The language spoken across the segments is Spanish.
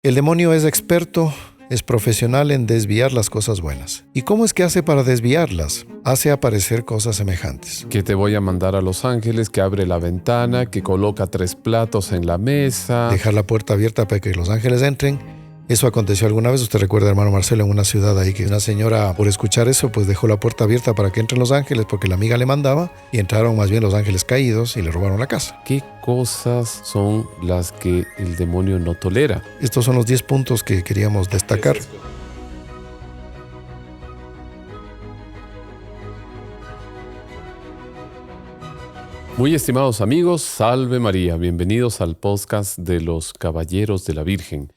El demonio es experto, es profesional en desviar las cosas buenas. ¿Y cómo es que hace para desviarlas? Hace aparecer cosas semejantes. Que te voy a mandar a Los Ángeles, que abre la ventana, que coloca 3 platos en la mesa. Dejar la puerta abierta para que los ángeles entren. Eso aconteció alguna vez, usted recuerda, hermano Marcelo, en una ciudad ahí que una señora, por escuchar eso, pues dejó la puerta abierta para que entren los ángeles porque la amiga le mandaba y entraron más bien los ángeles caídos y le robaron la casa. ¿Qué cosas son las que el demonio no tolera? Estos son los 10 puntos que queríamos destacar. Muy estimados amigos, salve María, bienvenidos al podcast de los Caballeros de la Virgen.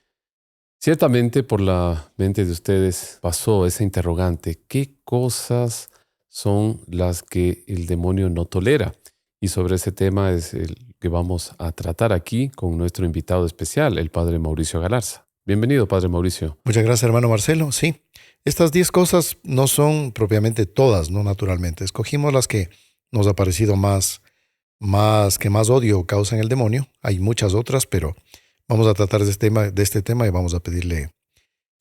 Ciertamente por la mente de ustedes pasó esa interrogante, ¿qué cosas son las que el demonio no tolera? Y sobre ese tema es el que vamos a tratar aquí con nuestro invitado especial, el Padre Mauricio Galarza. Bienvenido, Padre Mauricio. Muchas gracias, hermano Marcelo. Sí, estas 10 cosas no son propiamente todas, no naturalmente. Escogimos las que nos ha parecido más odio causan el demonio. Hay muchas otras, pero vamos a tratar de este tema y vamos a pedirle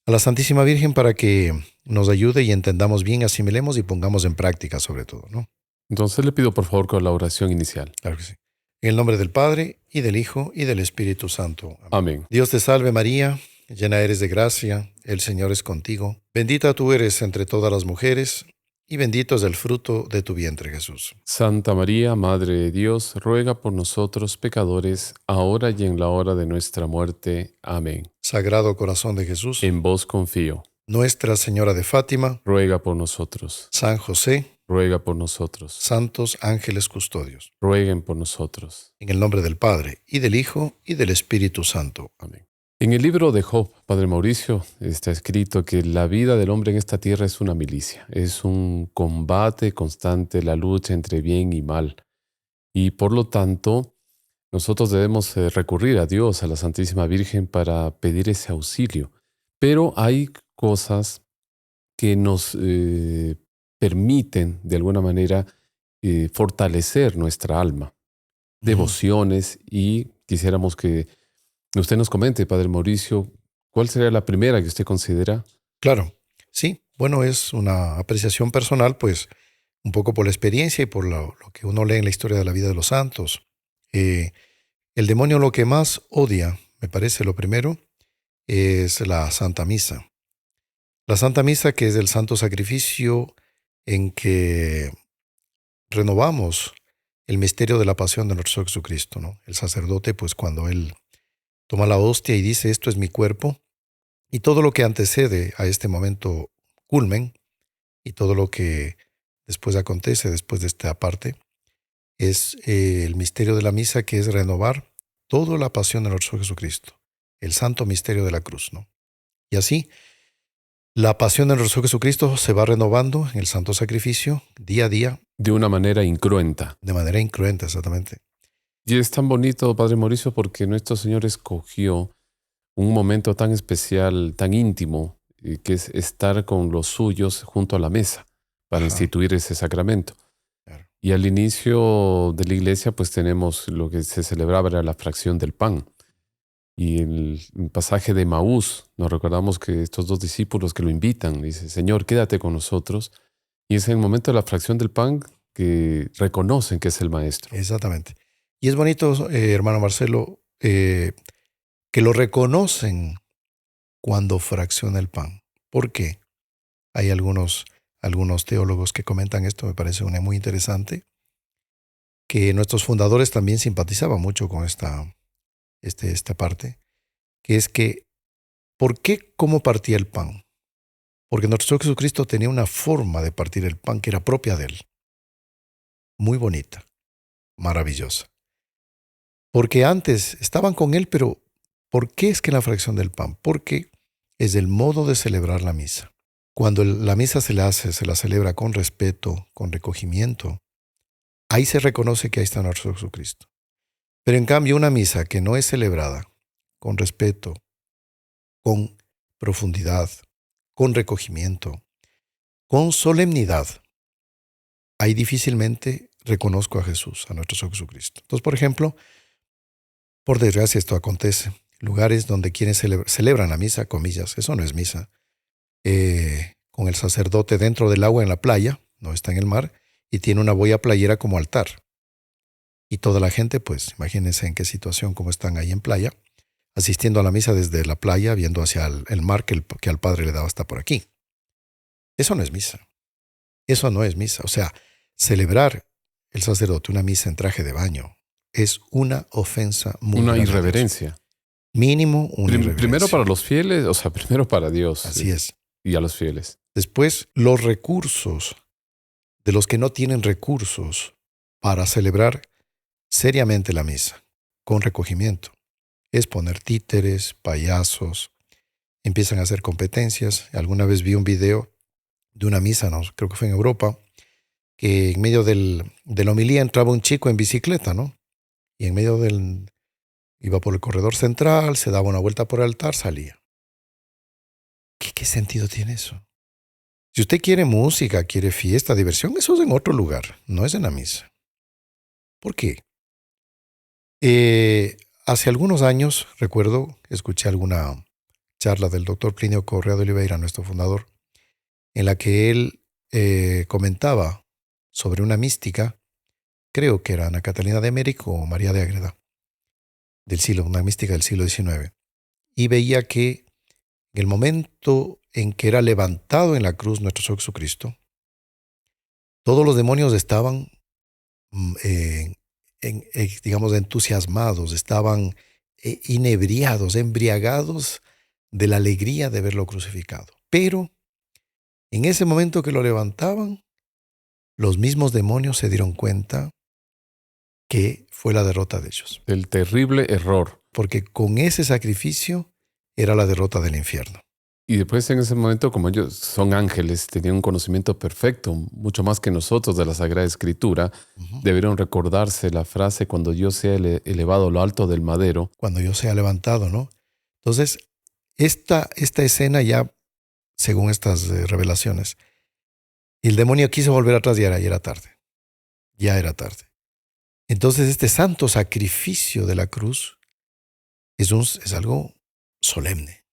a la Santísima Virgen para que nos ayude y entendamos bien, asimilemos y pongamos en práctica sobre todo, ¿no? Entonces le pido por favor con la oración inicial. Claro que sí. En el nombre del Padre, y del Hijo, y del Espíritu Santo. Amén. Amén. Dios te salve María, llena eres de gracia, el Señor es contigo. Bendita tú eres entre todas las mujeres, y bendito es el fruto de tu vientre, Jesús. Santa María, Madre de Dios, ruega por nosotros pecadores, ahora y en la hora de nuestra muerte. Amén. Sagrado Corazón de Jesús, En vos confío. Nuestra Señora de Fátima, Ruega por nosotros. San José, Ruega por nosotros. santos ángeles custodios. Rueguen por nosotros. En el nombre del Padre, y del Hijo, y del Espíritu Santo. Amén. En el libro de Job, Padre Mauricio, está escrito que la vida del hombre en esta tierra es una milicia, es un combate constante, la lucha entre bien y mal. Y por lo tanto, nosotros debemos recurrir a Dios, a la Santísima Virgen, para pedir ese auxilio. Pero hay cosas que nos permiten, de alguna manera, fortalecer nuestra alma. Devociones, y quisiéramos que usted nos comente, Padre Mauricio, ¿cuál sería la primera que usted considera? Claro, sí. Bueno, es una apreciación personal, pues, un poco por la experiencia y por lo que uno lee en la historia de la vida de los santos. El demonio lo que más odia, me parece lo primero, es la Santa Misa. La Santa Misa, que es el santo sacrificio en que renovamos el misterio de la pasión de nuestro Jesucristo, ¿no? El sacerdote, pues cuando él toma la hostia y dice, esto es mi cuerpo, y todo lo que antecede a este momento culmen, y todo lo que después acontece, después de esta parte, es el misterio de la misa, que es renovar toda la pasión de nuestro Jesucristo, el santo misterio de la cruz, ¿no? Y así, la pasión de nuestro Jesucristo se va renovando en el santo sacrificio, día a día. De una manera incruenta. De manera incruenta, exactamente. Y es tan bonito, Padre Mauricio, porque nuestro Señor escogió un momento tan especial, tan íntimo, que es estar con los suyos junto a la mesa para instituir ese sacramento. Claro. Y al inicio de la iglesia, pues tenemos lo que se celebraba, era la fracción del pan. Y en el pasaje de Maús, nos recordamos que estos 2 discípulos que lo invitan, dice, Señor, quédate con nosotros. Y es en el momento de la fracción del pan que reconocen que es el Maestro. Exactamente. Y es bonito, hermano Marcelo, que lo reconocen cuando fracciona el pan. ¿Por qué? Hay algunos teólogos que comentan esto, me parece muy interesante, que nuestros fundadores también simpatizaban mucho con esta parte, que es que, ¿por qué cómo partía el pan? Porque nuestro Jesucristo tenía una forma de partir el pan que era propia de él, muy bonita, maravillosa. Porque antes estaban con él, pero ¿por qué es que la fracción del pan? Porque es el modo de celebrar la misa. Cuando la misa se la celebra con respeto, con recogimiento, ahí se reconoce que ahí está nuestro Jesucristo. Pero en cambio, una misa que no es celebrada con respeto, con profundidad, con recogimiento, con solemnidad, ahí difícilmente reconozco a Jesús, a nuestro Jesucristo. Entonces, por ejemplo, por desgracia esto acontece. lugares donde quienes celebran la misa, comillas, eso no es misa, con el sacerdote dentro del agua en la playa, no está en el mar, y tiene una boya playera como altar. Y toda la gente, pues imagínense en qué situación, como están ahí en playa, asistiendo a la misa desde la playa, viendo hacia el mar que al Padre le daba hasta por aquí. Eso no es misa. Eso no es misa. O sea, celebrar el sacerdote una misa en traje de baño es una ofensa muy Una grave a Dios. irreverencia. Mínimo una irreverencia. Primero para los fieles, o sea, primero para Dios. Así es. Y a los fieles. Después, los recursos de los que no tienen recursos para celebrar seriamente la misa, con recogimiento. Es poner títeres, payasos, empiezan a hacer competencias. Alguna vez vi un video de una misa, ¿no? Creo que fue en Europa, que en medio de la homilía entraba un chico en bicicleta, ¿no? Y en medio iba por el corredor central, se daba una vuelta por el altar, salía. ¿Qué sentido tiene eso? Si usted quiere música, quiere fiesta, diversión, eso es en otro lugar, no es en la misa. ¿Por qué? Hace algunos años, recuerdo, escuché alguna charla del doctor Plinio Correa de Oliveira, nuestro fundador, en la que él comentaba sobre una mística, creo que era Ana Catalina de Américo o María de Ágreda, una mística del siglo XIX, y veía que en el momento en que era levantado en la cruz nuestro Señor Jesucristo, todos los demonios estaban, digamos, entusiasmados, estaban inebriados, embriagados de la alegría de verlo crucificado. Pero en ese momento que lo levantaban, los mismos demonios se dieron cuenta que fue la derrota de ellos. El terrible error. Porque con ese sacrificio era la derrota del infierno. Y después en ese momento, como ellos son ángeles, tenían un conocimiento perfecto, mucho más que nosotros de la Sagrada Escritura, debieron recordarse la frase cuando yo sea elevado a lo alto del madero. Cuando yo sea levantado, ¿no? Entonces, esta escena ya, según estas revelaciones, el demonio quiso volver atrás y ya era tarde. Ya era tarde. Entonces, este santo sacrificio de la cruz es algo solemne.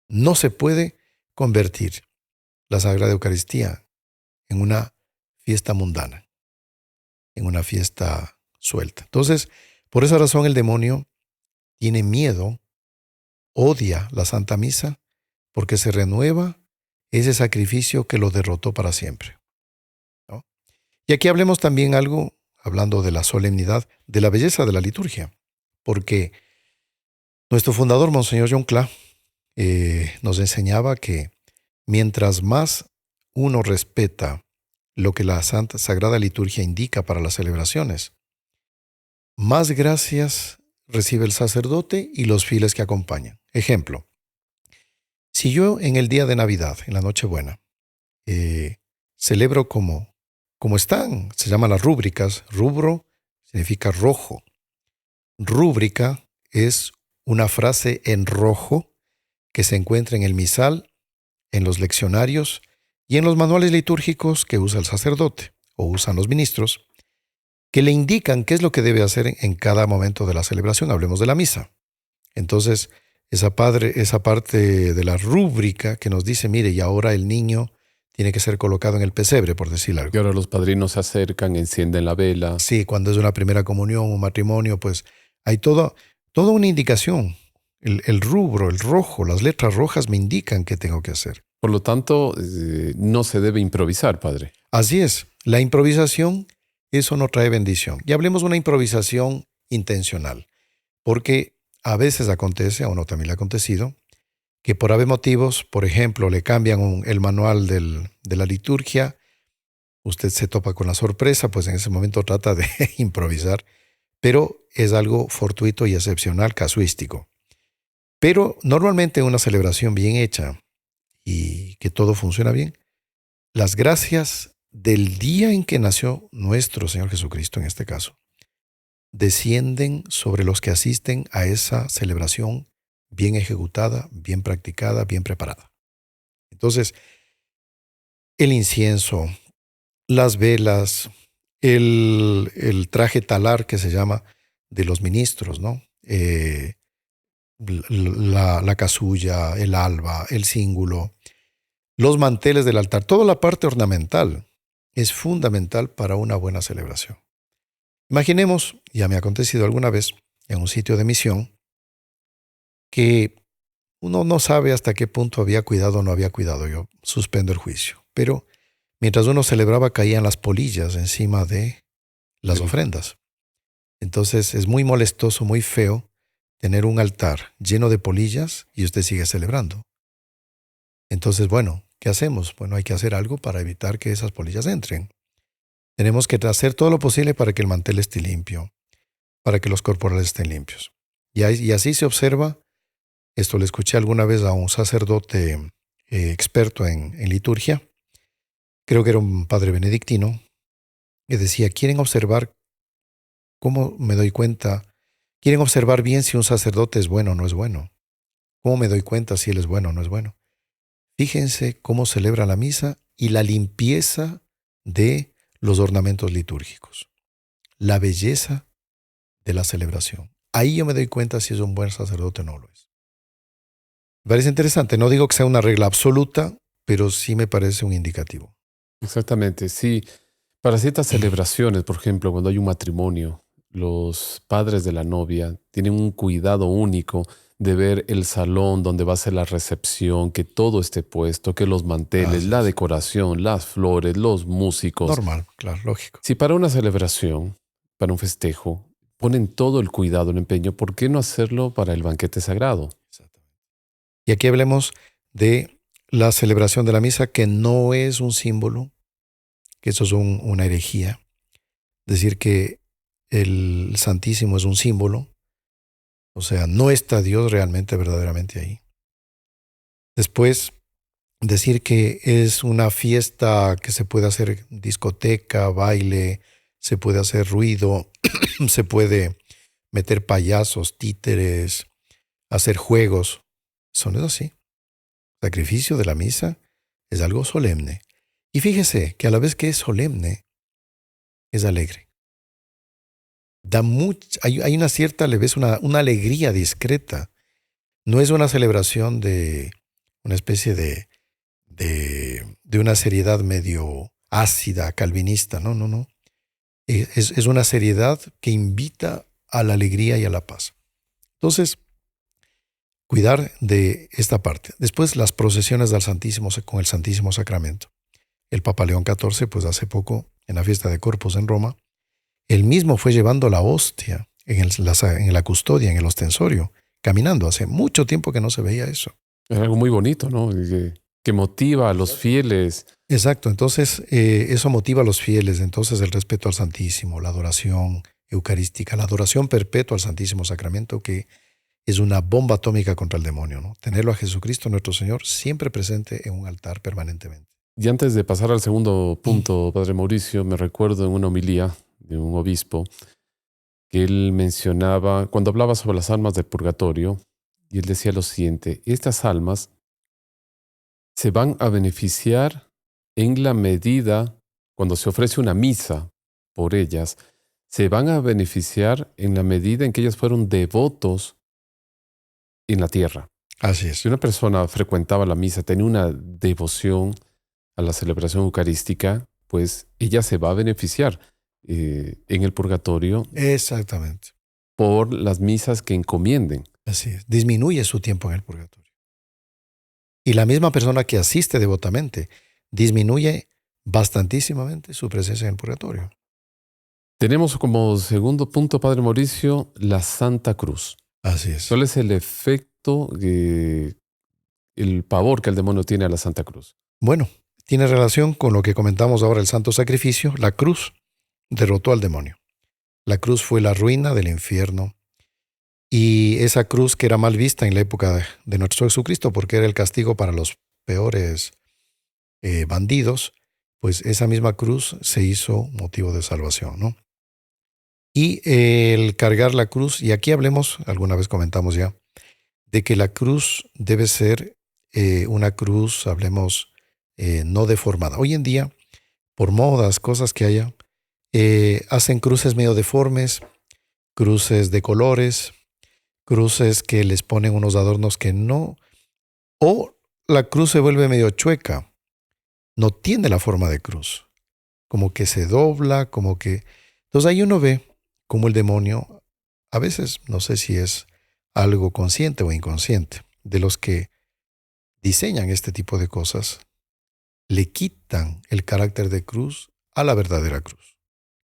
No se puede convertir la Sagrada Eucaristía en una fiesta mundana, en una fiesta suelta. Entonces, por esa razón el demonio tiene miedo, odia la Santa Misa, porque se renueva ese sacrificio que lo derrotó para siempre, ¿no? Y aquí hablemos también algo, hablando de la solemnidad, de la belleza de la liturgia, porque nuestro fundador, Monseñor John Cla, nos enseñaba que mientras más uno respeta lo que la Sagrada Liturgia indica para las celebraciones, más gracias recibe el sacerdote y los fieles que acompañan. Ejemplo, si yo en el día de Navidad, en la Nochebuena, celebro como están, se llaman las rúbricas. Rubro significa rojo. Rúbrica es una frase en rojo que se encuentra en el misal, en los leccionarios y en los manuales litúrgicos que usa el sacerdote o usan los ministros, que le indican qué es lo que debe hacer en cada momento de la celebración. Hablemos de la misa. Entonces, esa parte de la rúbrica que nos dice, mire, y ahora el niño tiene que ser colocado en el pesebre, por decir algo. Y ahora los padrinos se acercan, encienden la vela. Sí, cuando es una primera comunión, un matrimonio, pues hay toda una indicación. El rubro, el rojo, las letras rojas me indican qué tengo que hacer. Por lo tanto, no se debe improvisar, padre. Así es. La improvisación, eso no trae bendición. Y hablemos de una improvisación intencional, porque a veces acontece, a uno también le ha acontecido, que por haber motivos, por ejemplo, le cambian el manual de la liturgia, usted se topa con la sorpresa, pues en ese momento trata de improvisar, pero es algo fortuito y excepcional, casuístico. Pero normalmente una celebración bien hecha y que todo funciona bien, las gracias del día en que nació nuestro Señor Jesucristo, en este caso, descienden sobre los que asisten a esa celebración bien ejecutada, bien practicada, bien preparada. Entonces, el incienso, las velas, el traje talar que se llama de los ministros, ¿no? la casulla, el alba, el cíngulo, los manteles del altar, toda la parte ornamental es fundamental para una buena celebración. Imaginemos, ya me ha acontecido alguna vez en un sitio de misión, que uno no sabe hasta qué punto había cuidado o no había cuidado. Yo suspendo el juicio. Pero mientras uno celebraba caían las polillas encima de las Sí. ofrendas. Entonces es muy molestoso, muy feo tener un altar lleno de polillas y usted sigue celebrando. Entonces, bueno, ¿qué hacemos? Bueno, hay que hacer algo para evitar que esas polillas entren. Tenemos que hacer todo lo posible para que el mantel esté limpio, para que los corporales estén limpios. Y así se observa. Esto le escuché alguna vez a un sacerdote experto en liturgia, creo que era un padre benedictino, que decía, quieren observar cómo me doy cuenta, quieren observar bien si un sacerdote es bueno o no es bueno. ¿Cómo me doy cuenta si él es bueno o no es bueno? Fíjense cómo celebra la misa y la limpieza de los ornamentos litúrgicos, la belleza de la celebración. Ahí yo me doy cuenta si es un buen sacerdote o no lo es. Me parece interesante, no digo que sea una regla absoluta, pero sí me parece un indicativo. Exactamente, sí. Para ciertas celebraciones, por ejemplo, cuando hay un matrimonio, los padres de la novia tienen un cuidado único de ver el salón donde va a ser la recepción, que todo esté puesto, que los manteles, Así la es. decoración, las flores, los músicos. Normal, claro, lógico. Si para una celebración, para un festejo, ponen todo el cuidado, el empeño, ¿por qué no hacerlo para el banquete sagrado? Exactamente. Y aquí hablemos de la celebración de la misa, que no es un símbolo, que eso es una herejía. Decir que el Santísimo es un símbolo, o sea, no está Dios realmente, verdaderamente ahí. Después, decir que es una fiesta que se puede hacer discoteca, baile, se puede hacer ruido, se puede meter payasos, títeres, hacer juegos. Eso no es así. El sacrificio de la misa es algo solemne. Y fíjese que a la vez que es solemne, es alegre. Hay una cierta leveza, una alegría discreta. No es una celebración de una especie de una seriedad medio ácida, calvinista. No, no, no. Es una seriedad que invita a la alegría y a la paz. Entonces, cuidar de esta parte. Después, las procesiones del Santísimo con el Santísimo Sacramento. El Papa León XIV, pues hace poco, en la fiesta de Corpus en Roma, él mismo fue llevando la hostia en la custodia, en el ostensorio, caminando. Hace mucho tiempo que no se veía eso. Es algo muy bonito, ¿no? Que motiva a los fieles. Exacto, entonces eso motiva a los fieles, entonces el respeto al Santísimo, la adoración eucarística, la adoración perpetua al Santísimo Sacramento, que es una bomba atómica contra el demonio, ¿no? Tenerlo a Jesucristo nuestro Señor siempre presente en un altar permanentemente. Y antes de pasar al segundo punto, Padre Mauricio, me recuerdo en una homilía de un obispo que él mencionaba, cuando hablaba sobre las almas del purgatorio, y él decía lo siguiente, estas almas se van a beneficiar en la medida, cuando se ofrece una misa por ellas, se van a beneficiar en la medida en que ellas fueron devotos en la tierra. Así Si es. una persona frecuentaba la misa, tenía una devoción a la celebración eucarística, pues ella se va a beneficiar en el purgatorio Exactamente. por las misas que encomienden. Así es. Disminuye su tiempo en el purgatorio. Y la misma persona que asiste devotamente disminuye bastantísimamente su presencia en el purgatorio. Tenemos como segundo punto, Padre Mauricio, la Santa Cruz. Así es. ¿Cuál es el efecto, el pavor que el demonio tiene a la Santa Cruz? Bueno, tiene relación con lo que comentamos ahora, el santo sacrificio. La cruz derrotó al demonio. La cruz fue la ruina del infierno. Y esa cruz que era mal vista en la época de nuestro Jesucristo, porque era el castigo para los peores bandidos, pues esa misma cruz se hizo motivo de salvación, ¿no? Y el cargar la cruz, y aquí hablemos, alguna vez comentamos ya, de que la cruz debe ser una cruz, hablemos, no deformada. Hoy en día, por modas, cosas que haya, hacen cruces medio deformes, cruces de colores, cruces que les ponen unos adornos que no, o la cruz se vuelve medio chueca, no tiene la forma de cruz, como que se dobla, como que... Entonces ahí uno ve cómo el demonio, a veces, no sé si es algo consciente o inconsciente, de los que diseñan este tipo de cosas, le quitan el carácter de cruz a la verdadera cruz.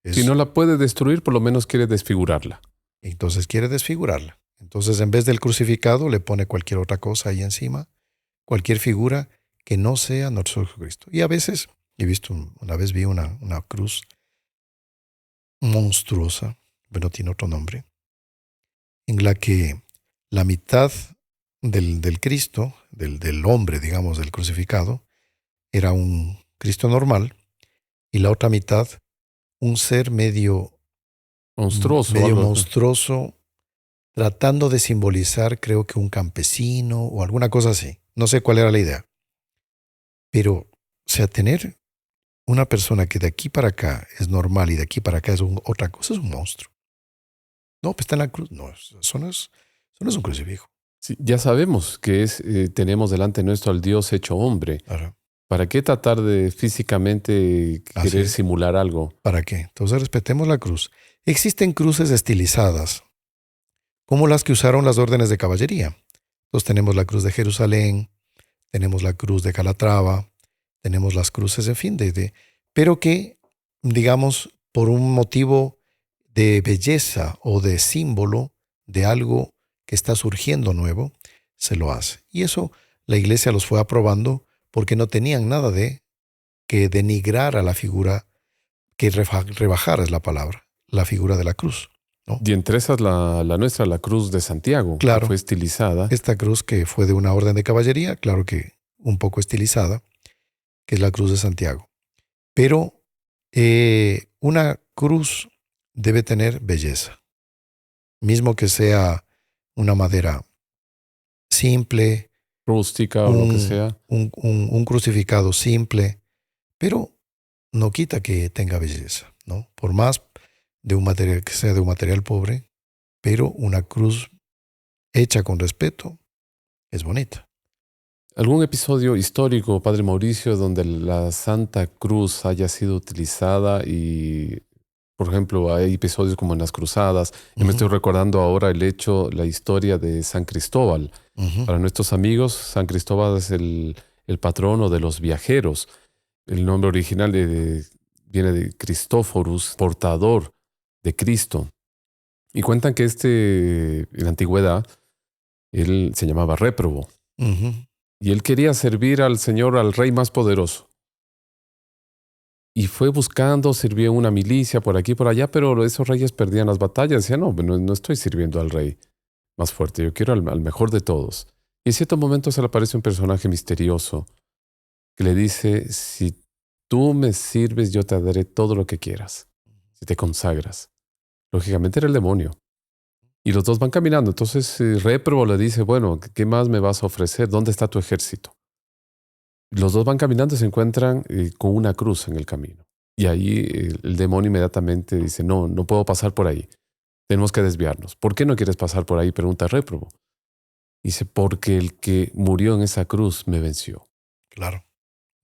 Si no la puede destruir, por lo menos quiere desfigurarla. Entonces quiere desfigurarla. Entonces en vez del crucificado le pone cualquier otra cosa ahí encima, cualquier figura que no sea nuestro Jesucristo. Y a veces, una vez vi una cruz monstruosa, pero tiene otro nombre, en la que la mitad del Cristo, del hombre, digamos, del crucificado, era un Cristo normal, y la otra mitad un ser Monstruoso, medio algo así. monstruoso, tratando de simbolizar, creo que un campesino o alguna cosa así. No sé cuál era la idea. Pero, o sea, tener una persona que de aquí para acá es normal y de aquí para acá es otra cosa, es un monstruo. No, pues está en la cruz. No, eso no es un crucifijo. Sí, ya sabemos que tenemos delante nuestro al Dios hecho hombre. Claro. ¿Para qué tratar de físicamente Así querer es. simular algo? ¿Para qué? Entonces respetemos la cruz. Existen cruces estilizadas, como las que usaron las órdenes de caballería. Entonces tenemos la cruz de Jerusalén, tenemos la cruz de Calatrava, tenemos las cruces, en fin, pero que, digamos, por un motivo de belleza o de símbolo de algo que está surgiendo nuevo, se lo hace. Y eso la iglesia los fue aprobando porque no tenían nada de que denigrar a la figura, que rebajara es la palabra, la figura de la cruz, ¿no? Y entre esas la nuestra, la cruz de Santiago, que Claro, fue estilizada. esta cruz que fue de una orden de caballería, claro que un poco estilizada, que es la cruz de Santiago. Pero una cruz debe tener belleza, mismo que sea una madera simple, Rústica o lo que un, sea. un crucificado simple, pero no quita que tenga belleza, ¿no? Por más de un material que sea de un material pobre, pero una cruz hecha con respeto es bonita. ¿Algún episodio histórico, Padre Mauricio, donde la Santa Cruz haya sido utilizada y, por ejemplo, hay episodios como en las Cruzadas? Yo me Ujú, estoy recordando ahora la historia de San Cristóbal. ujú, Para nuestros amigos, San Cristóbal es el patrono de los viajeros. El nombre original viene de Cristóforus, portador de Cristo. Y cuentan que en la antigüedad, él se llamaba réprobo. ujú. Y él quería servir al Señor, al rey más poderoso. Y fue buscando, sirvió en una milicia por aquí y por allá, pero esos reyes perdían las batallas. Decían, no estoy sirviendo al rey más fuerte, yo quiero al mejor de todos. Y en cierto momento se le aparece un personaje misterioso que le dice, si tú me sirves, yo te daré todo lo que quieras, si te consagras. Lógicamente era el demonio. Y los dos van caminando. Entonces Réprobo le dice, bueno, ¿qué más me vas a ofrecer? ¿Dónde está tu ejército? Los dos van caminando y se encuentran con una cruz en el camino. Y ahí el demonio inmediatamente dice, no puedo pasar por ahí. Tenemos que desviarnos. ¿Por qué no quieres pasar por ahí? Pregunta Réprobo. Dice, porque el que murió en esa cruz me venció. Claro,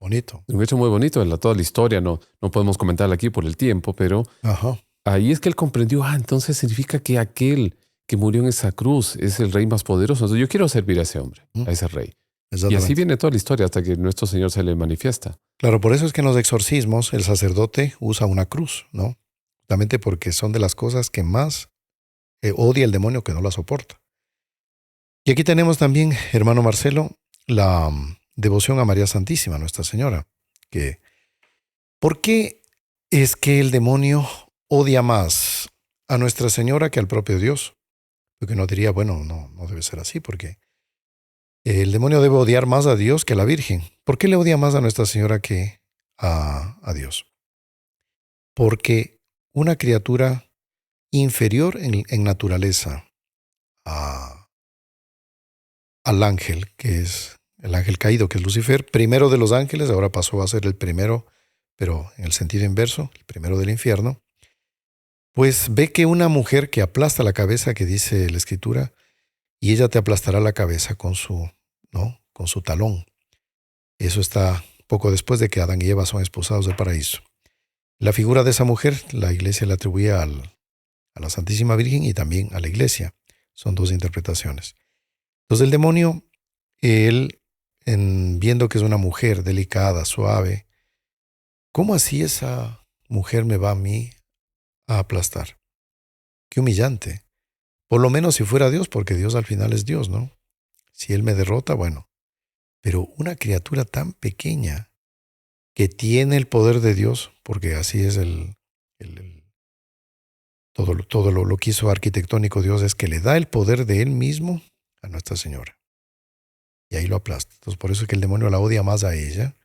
bonito. Un hecho muy bonito en toda la historia. No podemos comentarla aquí por el tiempo, pero Ajá. ahí es que él comprendió, entonces significa que aquel que murió en esa cruz es el rey más poderoso. Entonces yo quiero servir a ese hombre, Mm, a ese rey. Y así exactamente. viene toda la historia hasta que nuestro Señor se le manifiesta. Claro, por eso es que en los exorcismos el sacerdote usa una cruz, ¿no? Justamente porque son de las cosas que más odia el demonio, que no la soporta. Y aquí tenemos también, hermano Marcelo, la devoción a María Santísima, Nuestra Señora. Que, ¿por qué es que el demonio odia más a Nuestra Señora que al propio Dios? Porque no diría, bueno, no debe ser así, porque el demonio debe odiar más a Dios que a la Virgen. ¿Por qué le odia más a Nuestra Señora que a Dios? Porque una criatura inferior en naturaleza a- al ángel, que es el ángel caído, que es Lucifer, primero de los ángeles, ahora pasó a ser el primero, pero en el sentido inverso, el primero del infierno, pues ve que una mujer que aplasta la cabeza, que dice la escritura, y ella te aplastará la cabeza con ¿no? Con su talón. Eso está poco después de que Adán y Eva son expulsados del paraíso. La figura de esa mujer, la iglesia la atribuía a la Santísima Virgen y también a la iglesia. Son dos interpretaciones. Entonces el demonio, él, viendo que es una mujer delicada, suave, ¿cómo así esa mujer me va a mí a aplastar? Qué humillante. Por lo menos si fuera Dios, porque Dios al final es Dios, ¿no? Si Él me derrota, bueno. Pero una criatura tan pequeña que tiene el poder de Dios, porque así es todo lo que hizo arquitectónico Dios, es que le da el poder de Él mismo a Nuestra Señora. Y ahí lo aplasta. Entonces por eso es que el demonio la odia más a ella.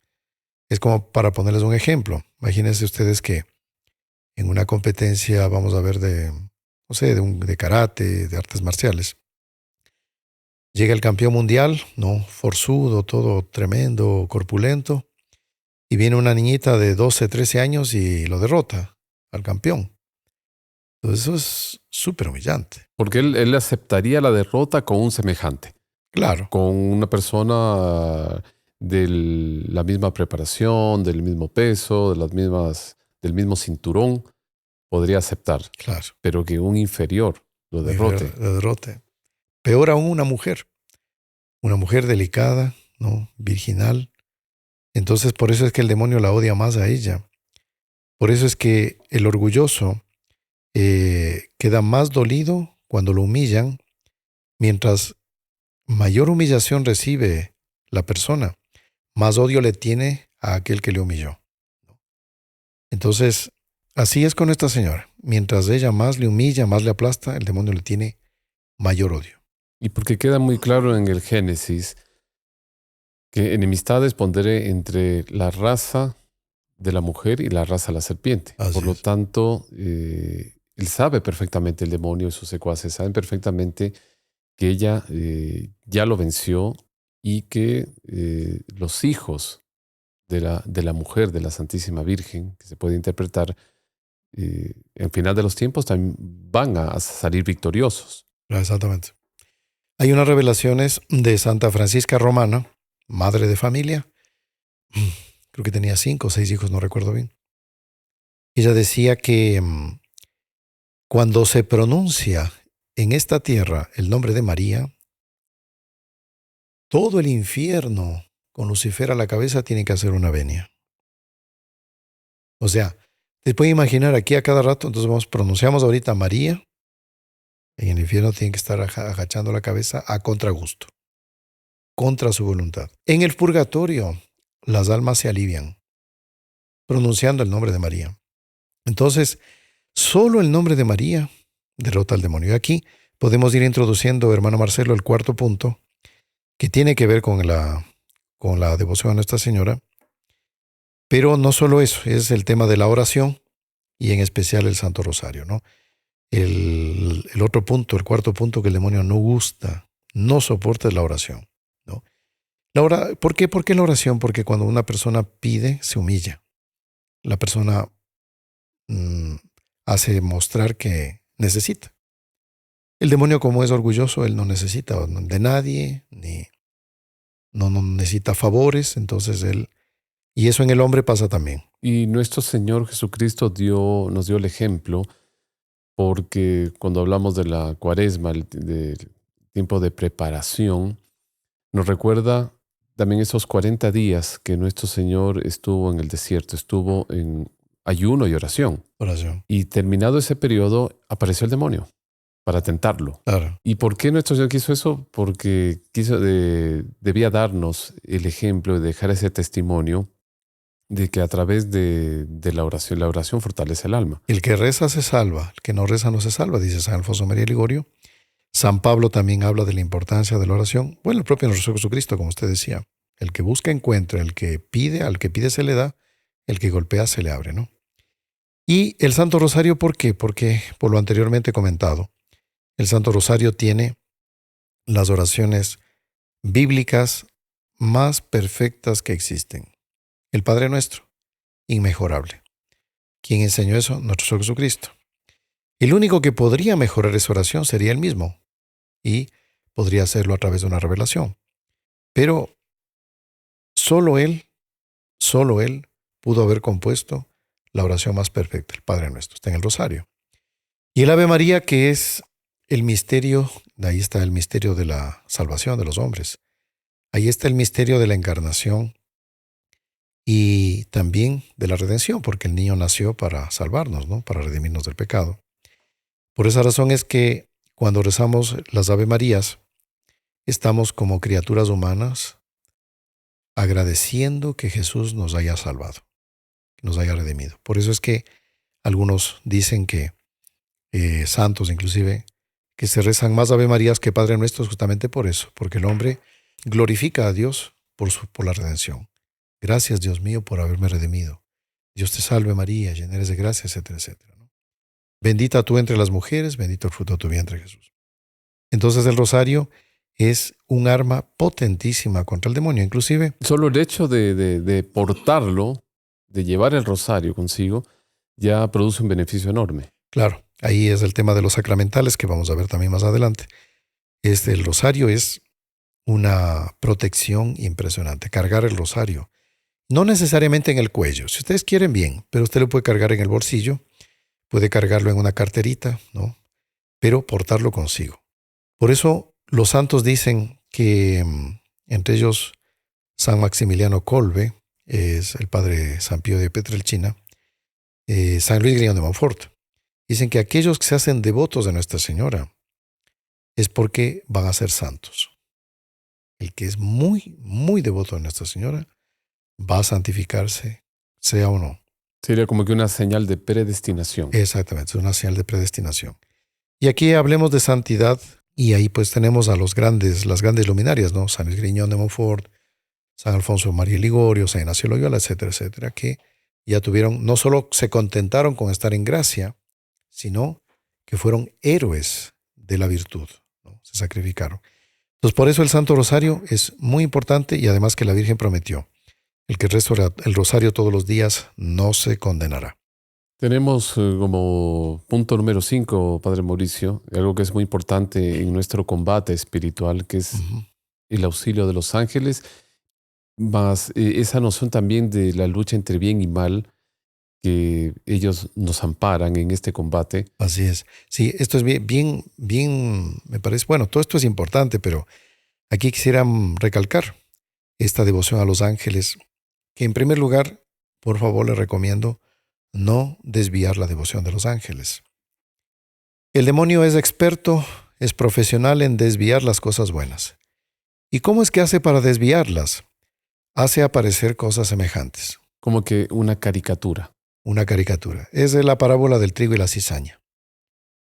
Es como para ponerles un ejemplo. Imagínense ustedes que en una competencia, vamos a ver no sé, de karate, de artes marciales, llega el campeón mundial, ¿no? Forzudo, todo tremendo, corpulento, y viene una niñita de 12, 13 años y lo derrota al campeón. Entonces eso es súper humillante. Porque él aceptaría la derrota con un semejante, Claro, con una persona de la misma preparación, del mismo peso, del mismo cinturón, podría aceptar. claro. Pero que un inferior lo derrote. Lo derrote. Peor aún una mujer delicada, ¿no? Virginal. Entonces por eso es que el demonio la odia más a ella. Por eso es que el orgulloso queda más dolido cuando lo humillan, mientras mayor humillación recibe la persona, más odio le tiene a aquel que le humilló. Entonces, así es con esta señora. Mientras ella más le humilla, más le aplasta, el demonio le tiene mayor odio. Y porque queda muy claro en el Génesis que enemistades pondré entre la raza de la mujer y la raza de la serpiente. Así Por lo es. tanto, él sabe perfectamente, el demonio y sus secuaces saben perfectamente que ella ya lo venció y que los hijos de la mujer, de la Santísima Virgen, que se puede interpretar, en final de los tiempos también van a salir victoriosos. Exactamente. Hay unas revelaciones de Santa Francisca Romana, madre de familia. Creo que tenía 5 o 6 hijos, no recuerdo bien. Ella decía que cuando se pronuncia en esta tierra el nombre de María, todo el infierno con Lucifer a la cabeza tiene que hacer una venia. O sea, te puedes imaginar aquí a cada rato, entonces pronunciamos ahorita María, en el infierno tienen que estar agachando la cabeza a contragusto, contra su voluntad. En el purgatorio, las almas se alivian pronunciando el nombre de María. Entonces, solo el nombre de María derrota al demonio. Y aquí podemos ir introduciendo, hermano Marcelo, el cuarto punto, que tiene que ver con la devoción a Nuestra Señora. Pero no solo eso, es el tema de la oración y en especial el Santo Rosario, ¿no? El otro punto, el cuarto punto que el demonio no gusta, no soporta es la oración, ¿no? ¿Por qué? ¿Por qué la oración? Porque cuando una persona pide, se humilla. La persona hace mostrar que necesita. El demonio, como es orgulloso, él no necesita de nadie, no necesita favores, entonces y eso en el hombre pasa también. Y nuestro Señor Jesucristo nos dio el ejemplo, porque cuando hablamos de la cuaresma, del tiempo de preparación, nos recuerda también esos 40 días que nuestro Señor estuvo en el desierto, estuvo en ayuno y oración. Oración. Y terminado ese periodo, apareció el demonio para tentarlo. Claro. ¿Y por qué nuestro Señor quiso eso? Porque debía darnos el ejemplo de dejar ese testimonio de que a través de la oración fortalece el alma. El que reza se salva, el que no reza no se salva, dice San Alfonso María Ligorio. San Pablo también habla de la importancia de la oración. Bueno, el propio nuestro Jesucristo, como usted decía, el que busca encuentra, el que pide, al que pide se le da, el que golpea se le abre, ¿no? Y el Santo Rosario, ¿por qué? Porque, por lo anteriormente comentado, el Santo Rosario tiene las oraciones bíblicas más perfectas que existen. El Padre Nuestro, inmejorable. ¿Quién enseñó eso? Nuestro Señor Jesucristo. El único que podría mejorar esa oración sería Él mismo. Y podría hacerlo a través de una revelación. Pero solo Él pudo haber compuesto la oración más perfecta, el Padre Nuestro, está en el Rosario. Y el Ave María, que es el misterio, ahí está el misterio de la salvación de los hombres. Ahí está el misterio de la encarnación y también de la redención, porque el niño nació para salvarnos, ¿no? Para redimirnos del pecado. Por esa razón es que cuando rezamos las Ave Marías, estamos como criaturas humanas agradeciendo que Jesús nos haya salvado, que nos haya redimido. Por eso es que algunos dicen que, santos inclusive, que se rezan más Ave Marías que Padre Nuestro justamente por eso, porque el hombre glorifica a Dios por la redención. Gracias, Dios mío, por haberme redimido. Dios te salve María, llena eres de gracia, etcétera, etcétera, ¿no? Bendita tú entre las mujeres, bendito el fruto de tu vientre, Jesús. Entonces el rosario es un arma potentísima contra el demonio. Inclusive, Solo el hecho de portarlo, de llevar el rosario consigo, ya produce un beneficio enorme. claro, ahí es el tema de los sacramentales que vamos a ver también más adelante. El rosario es una protección impresionante. Cargar el rosario, no necesariamente en el cuello. Si ustedes quieren, bien, pero usted lo puede cargar en el bolsillo, puede cargarlo en una carterita, ¿no? Pero portarlo consigo. Por eso los santos dicen que, entre ellos, San Maximiliano Kolbe, es el padre San Pío de Pietrelcina, San Luis Grignion de Montfort. Dicen que aquellos que se hacen devotos de Nuestra Señora es porque van a ser santos. El que es muy, muy devoto de Nuestra Señora va a santificarse, sea o no. Sería como que una señal de predestinación. Exactamente, es una señal de predestinación. Y aquí hablemos de santidad, y ahí pues tenemos a las grandes luminarias, ¿no? San Luis Grignion de Montfort, San Alfonso María Ligorio, San Ignacio de Loyola, etcétera, etcétera, que ya tuvieron, no solo se contentaron con estar en gracia, sino que fueron héroes de la virtud, ¿no? Se sacrificaron. Entonces, por eso el Santo Rosario es muy importante y además que la Virgen prometió, el que reza el rosario todos los días no se condenará. Tenemos como punto número 5, Padre Mauricio, algo que es muy importante en nuestro combate espiritual, que es Ujú. el auxilio de los ángeles, más esa noción también de la lucha entre bien y mal, que ellos nos amparan en este combate. Así es. Sí, esto es me parece, bueno, todo esto es importante, pero aquí quisiera recalcar esta devoción a los ángeles, que en primer lugar, por favor, le recomiendo no desviar la devoción de los ángeles. El demonio es experto, es profesional en desviar las cosas buenas. ¿Y cómo es que hace para desviarlas? Hace aparecer cosas semejantes. Como que una caricatura. Una caricatura. Es de la parábola del trigo y la cizaña,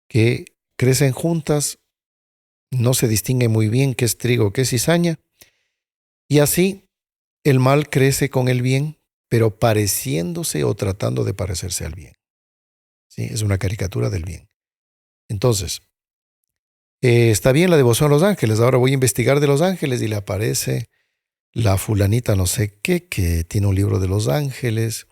que crecen juntas, no se distingue muy bien qué es trigo, qué es cizaña, y así el mal crece con el bien, pero pareciéndose o tratando de parecerse al bien. ¿Sí? Es una caricatura del bien. Entonces, está bien la devoción a los ángeles. Ahora voy a investigar de los ángeles y le aparece la fulanita no sé qué, que tiene un libro de los ángeles,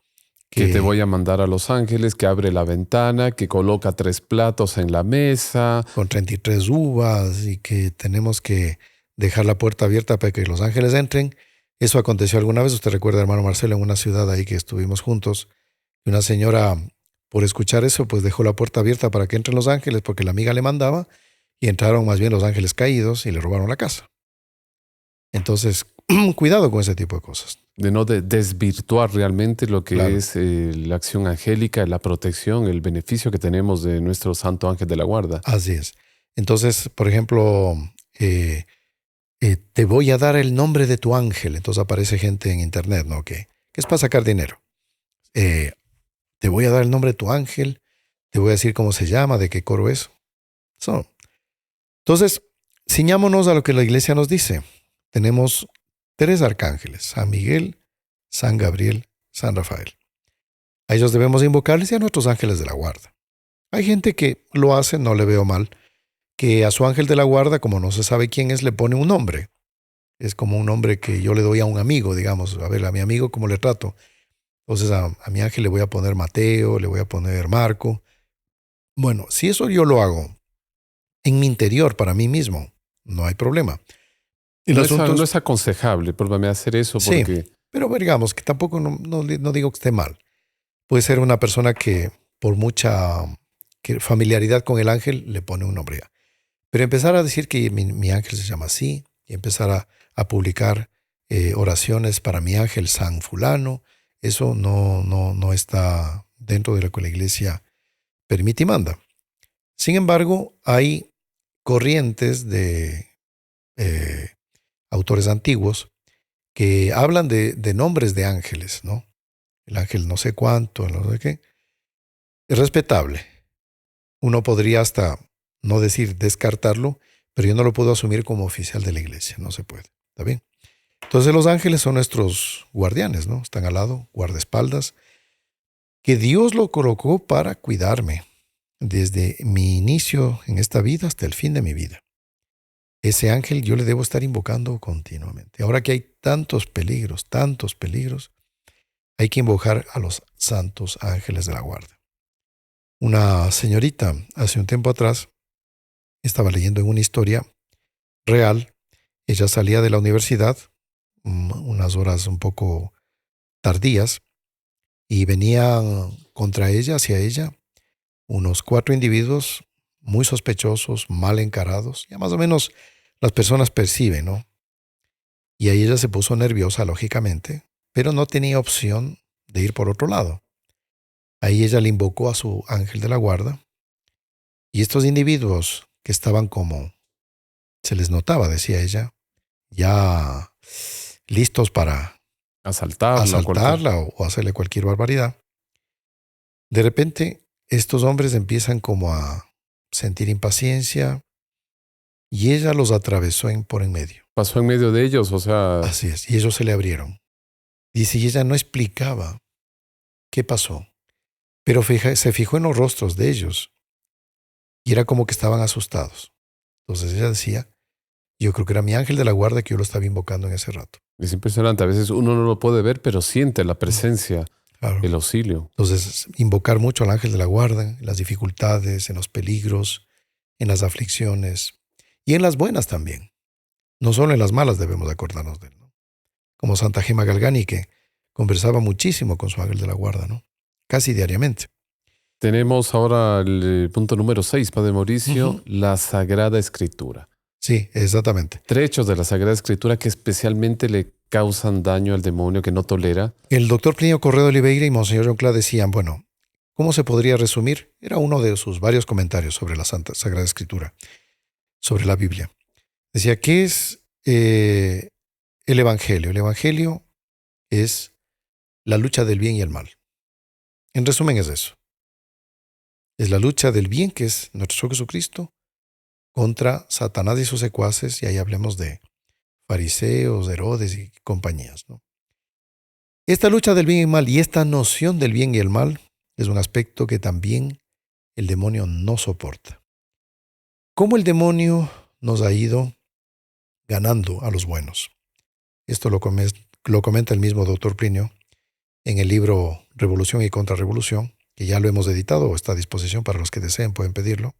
Que te que voy a mandar a los ángeles, que abre la ventana, que coloca 3 platos en la mesa. con 33 uvas y que tenemos que dejar la puerta abierta para que los ángeles entren. Eso aconteció alguna vez, usted recuerda, hermano Marcelo, en una ciudad ahí que estuvimos juntos, y una señora, por escuchar eso, pues dejó la puerta abierta para que entren los ángeles porque la amiga le mandaba, y entraron más bien los ángeles caídos y le robaron la casa. Entonces, cuidado con ese tipo de cosas. De no desvirtuar realmente lo que Claro. es la acción angélica, la protección, el beneficio que tenemos de nuestro Santo Ángel de la Guarda. Así es. Entonces, por ejemplo, te voy a dar el nombre de tu ángel. Entonces aparece gente en internet, ¿no? Que es para sacar dinero. Te voy a dar el nombre de tu ángel, te voy a decir cómo se llama, de qué coro es. Entonces, ciñámonos a lo que la iglesia nos dice. Tenemos 3 arcángeles, San Miguel, San Gabriel, San Rafael. A ellos debemos invocarles y a nuestros ángeles de la guarda. Hay gente que lo hace, no le veo mal, que a su ángel de la guarda, como no se sabe quién es, le pone un nombre. Es como un nombre que yo le doy a un amigo, digamos. A ver, a mi amigo, ¿cómo le trato? Entonces a mi ángel le voy a poner Mateo, le voy a poner Marco. Bueno, si eso yo lo hago en mi interior, para mí mismo, no hay problema. El No asunto no es, es aconsejable, perdóname, hacer eso sí, porque pero digamos que tampoco no digo que esté mal. Puede ser una persona que por mucha familiaridad con el ángel le pone un nombre ya. Pero empezar a decir que mi ángel se llama así, y empezar a publicar oraciones para mi ángel San Fulano, eso no está dentro de lo que la iglesia permite y manda. Sin embargo, hay corrientes de eh, autores antiguos que hablan de nombres de ángeles, ¿no? El ángel no sé cuánto, no sé qué. Es respetable. Uno podría hasta, no decir descartarlo, pero yo no lo puedo asumir como oficial de la iglesia, no se puede. ¿Está bien? Entonces los ángeles son nuestros guardianes, ¿no? Están al lado, guardaespaldas, que Dios lo colocó para cuidarme desde mi inicio en esta vida hasta el fin de mi vida. Ese ángel yo le debo estar invocando continuamente. Ahora que hay tantos peligros, hay que invocar a los santos ángeles de la guarda. Una señorita hace un tiempo atrás estaba leyendo en una historia real. Ella salía de la universidad, unas horas un poco tardías, y venían contra ella, hacia ella, unos 4 individuos muy sospechosos, mal encarados. Ya más o menos las personas perciben, ¿no? Y ahí ella se puso nerviosa, lógicamente, pero no tenía opción de ir por otro lado. Ahí ella le invocó a su ángel de la guarda, y estos individuos que estaban como, se les notaba, decía ella, ya listos para asaltarla o cualquier... asaltarla o hacerle cualquier barbaridad. De repente, estos hombres empiezan como a sentir impaciencia y ella los atravesó por en medio. Pasó en medio de ellos, o sea, Así es, y ellos se le abrieron. Dice, y ella no explicaba qué pasó, pero se fijó en los rostros de ellos y era como que estaban asustados. Entonces ella decía, yo creo que era mi ángel de la guarda que yo lo estaba invocando en ese rato. es impresionante. A veces uno no lo puede ver, pero siente la presencia, Claro. el auxilio. Entonces, invocar mucho al ángel de la guarda en las dificultades, en los peligros, en las aflicciones y en las buenas también. No solo en las malas debemos de acordarnos de él, ¿no? Como Santa Gema Galgani, que conversaba muchísimo con su ángel de la guarda, ¿no? Casi diariamente. Tenemos ahora el punto número 6, Padre Mauricio, Ujú. la Sagrada Escritura. Sí, exactamente. Trechos de la Sagrada Escritura que especialmente le causan daño al demonio que no tolera. El doctor Plinio Correo de Oliveira y Monseñor John Cla decían, bueno, ¿cómo se podría resumir? Era uno de sus varios comentarios sobre la Sagrada Escritura, sobre la Biblia. Decía, ¿qué es el Evangelio? El Evangelio es la lucha del bien y el mal. En resumen es eso. Es la lucha del bien, que es nuestro Señor Jesucristo, contra Satanás y sus secuaces, y ahí hablemos de fariseos, Herodes y compañías, ¿no? Esta lucha del bien y el mal y esta noción del bien y el mal es un aspecto que también el demonio no soporta. ¿Cómo el demonio nos ha ido ganando a los buenos? Esto lo comenta el mismo doctor Plinio en el libro Revolución y Contrarrevolución, que ya lo hemos editado o está a disposición para los que deseen, pueden pedirlo.